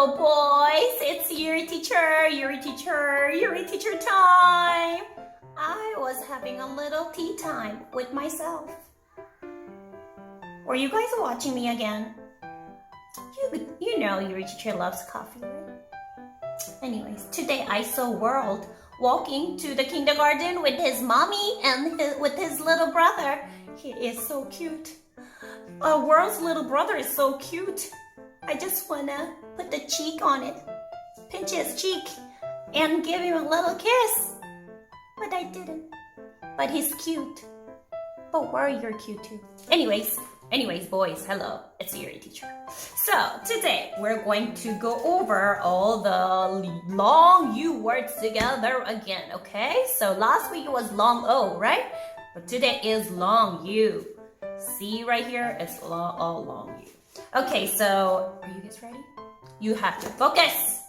Hello, boys. It's your teacher time. I was having a little tea time with myself. Were you guys watching me again? You know your teacher loves coffee, right? Anyways, today I saw World walking to the kindergarten with his mommy and with his little brother. He is so cute. World's little brother is so cute. I just wanna put the cheek on it, pinch his cheek, and give him a little kiss. But I didn't. But he's cute. But World, you're cute too. Anyways, boys, hello. It's your teacher. So today we're going to go over all the long U words together again, okay? So last week it was long O, right? But today is long U. See right here? It's all long U. Okay, so are you guys ready? You have to focus,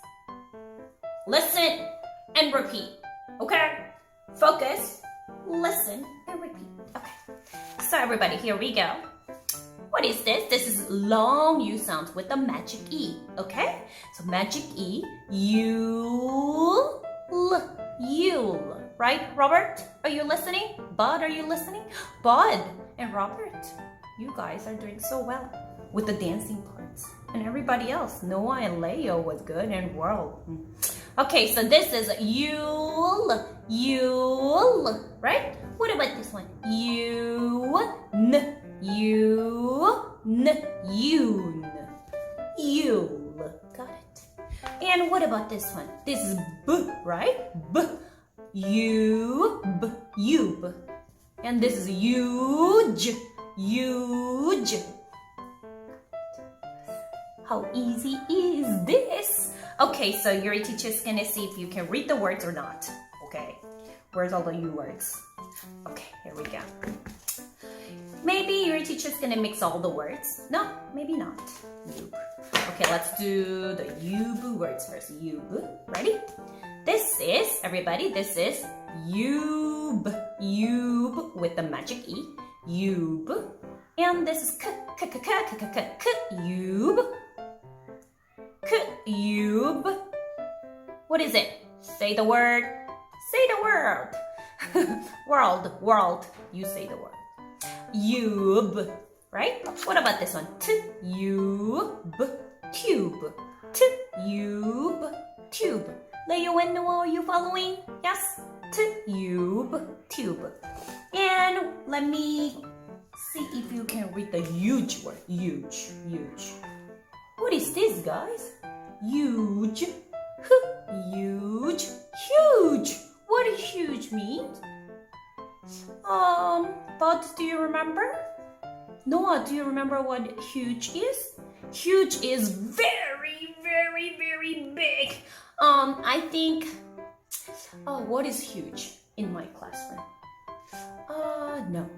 listen, and repeat. Okay? Focus, listen, and repeat. Okay. So everybody, here we go. What is this? This is long U sounds with the magic E. Okay? So magic E, Yule, Yule. Right, Robert? Are you listening? Bud, are you listening? Bud and Robert, you guys are doing so well with the dancing parts. And everybody else, Noah and Leo was good and World. Okay, so this is Yule, right? What about this one? Yun, Yule. Got it. And what about this one? This is B, right? B. Yub. And this is huge. How easy is this? Okay, so your teacher's gonna see if you can read the words or not. Okay, where's all the U words? Okay, here we go. Maybe your teacher's gonna mix all the words. No, maybe not. Yub. Okay, let's do the Yub words first. Yub. Ready? This is, everybody, this is Yub with the magic E. Yub. And this is Yub. Yub. What is it? Say the word. Say the word. World. You say the word. Yub. Right? What about this one? Yub. Tube. Yub. Tube. Leo and Noah, are you following? Yes? Tube. And let me see if you can read the huge word. Huge. What is this, guys? Huge. Huge. What does huge mean? Bud, do you remember? Noah, do you remember what huge is? Huge is very big. I think, what is huge in my classroom? No.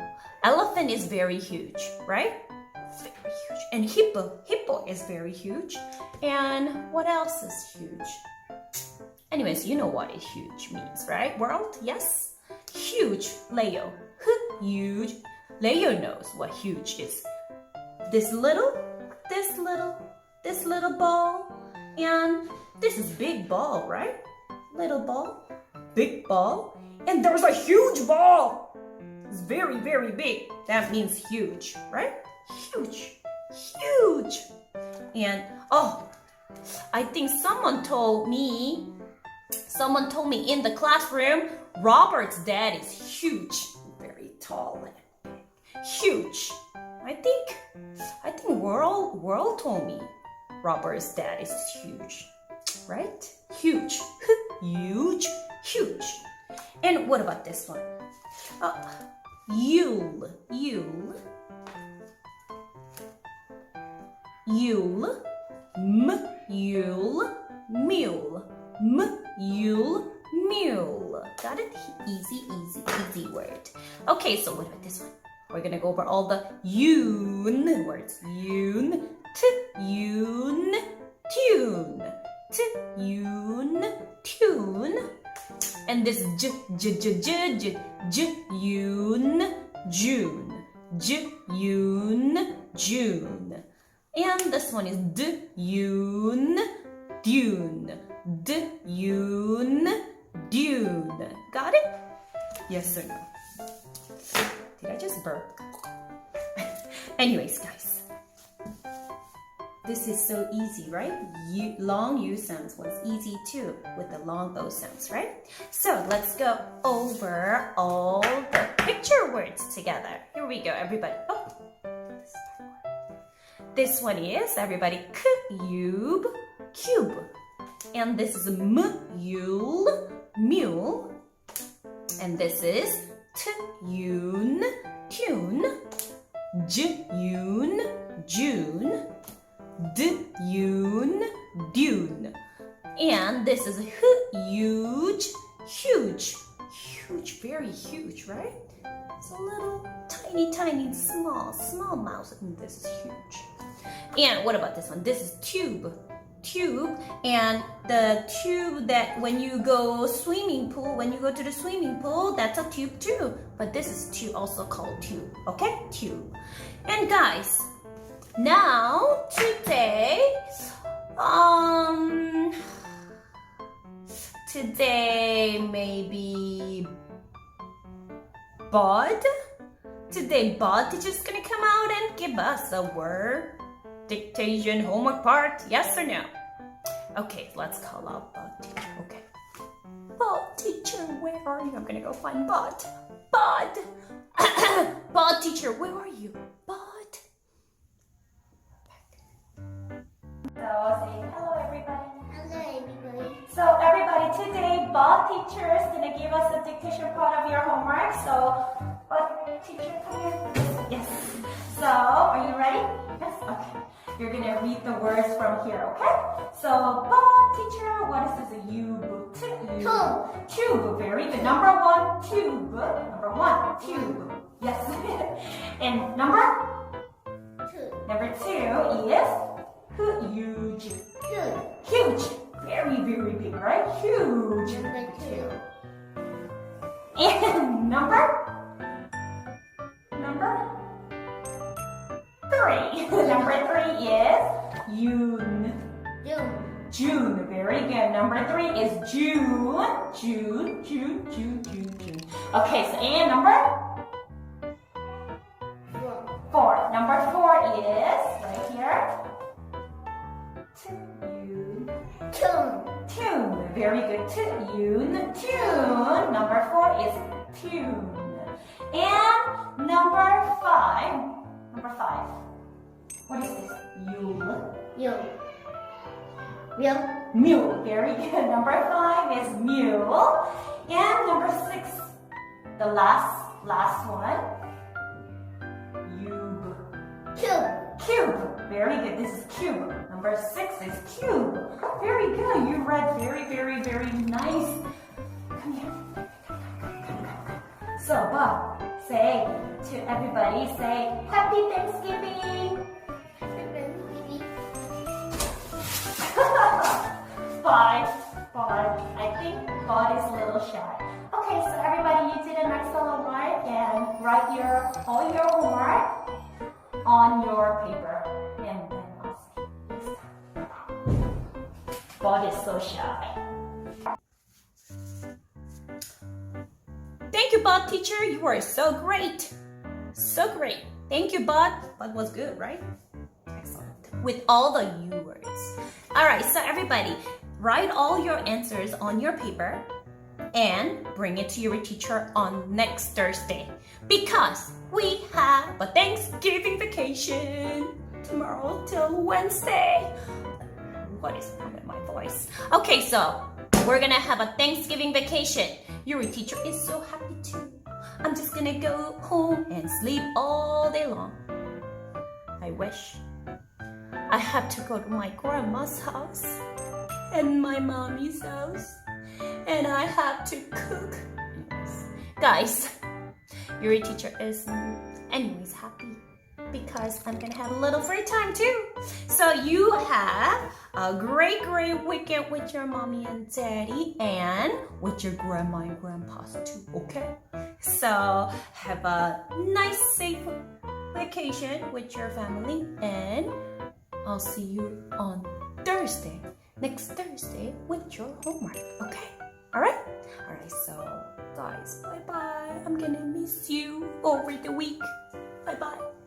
Elephant is very huge, right? Very huge. And hippo is very huge. And what else is huge? Anyways, you know what huge means, right? World? Yes? Huge. Leo. Huge. Leo knows what huge is. This little ball, and this is big ball, right? Little ball, big ball, and there's a huge ball. It's very big. That means huge, right? Huge. And I think someone told me in the classroom, Robert's dad is huge, very tall and big. Huge. I think World told me Robert's dad is huge, right? Huge. And what about this one? Yule. Mule. Got it? Easy word. Okay, so what about this one? We're gonna go over all the Yun words. Yun, tune. And this Yun, June. And this one is Yun, dune. Dune. Dune. Got it? Yes or no? Did I just burp? Anyways, guys. This is so easy, right? Long U sounds was easy too with the long O sounds, right? So let's go over all the picture words together. Here we go, everybody. Oh, this one is, everybody, cube, cube. And this is mule, mule. And this is tune, tune. June, June. Dune, dune. And this is huge, huge. Huge, very huge, right? It's a little tiny, tiny, small mouse. And this is huge. And what about this one? This is tube. Tube, and the tube that when you go swimming pool, when you go to the swimming pool, that's a tube too. But this is tube, also called tube. Okay, tube. And guys, now today, today maybe Bud. Today Bud teacher's gonna come out and give us a word dictation homework part, yes or no? Okay, let's call out Bud teacher, okay. Bud teacher, where are you? I'm gonna go find Bud. Bud! Bud teacher, where are you? Bud! So say hello everybody. Hello everybody. So everybody, today Bud teacher is gonna give us the dictation part of your homework. So Bud teacher, come here. Yes. So, are you ready? Yes? Okay. You're going to read the words from here, okay? So, teacher, what is this? Tube. Tube. Very good. Number one, tube. Number one, tube. Yes. And number? Two. Number two is huge. Huge. Very, very big, right? Huge. Number two. And number? Three. Number three is June. June. Very good. Number three is June. June. Okay, so and number? Four. Number four is right here. Tune. Very good. Tune. Number four is tune. And number five. What is this? Mule. Very good. Number five is mule. And number six, the last one. Cube. Very good. This is cube. Number six is cube. Very good. You read very, very, very nice. Come here. So, Bob, say to everybody, say Happy Thanksgiving. Five. I think God is a little shy. Okay, so everybody, you did an excellent work and write all your homework on your paper. And then I'll see you next time. God is so shy. Thank you, Bud teacher. You were so great. So great. Thank you, Bud. Bud was good, right? Excellent. With all the U words. All right, so everybody, write all your answers on your paper and bring it to your teacher on next Thursday because we have a Thanksgiving vacation tomorrow till Wednesday. What is wrong with my voice? Okay, so we're gonna have a Thanksgiving vacation. Your teacher is so happy too. I'm just gonna go home and sleep all day long. I wish. I have to go to my grandma's house and my mommy's house and I have to cook. Guys, your teacher is anyways happy because I'm gonna have a little free time too. So you have a great weekend with your mommy and daddy and with your grandma and grandpas too, okay? So have a nice safe vacation with your family and I'll see you on Thursday. next Thursday with your homework. Okay? Alright? Alright, so guys, bye-bye. I'm gonna miss you over the week. Bye-bye.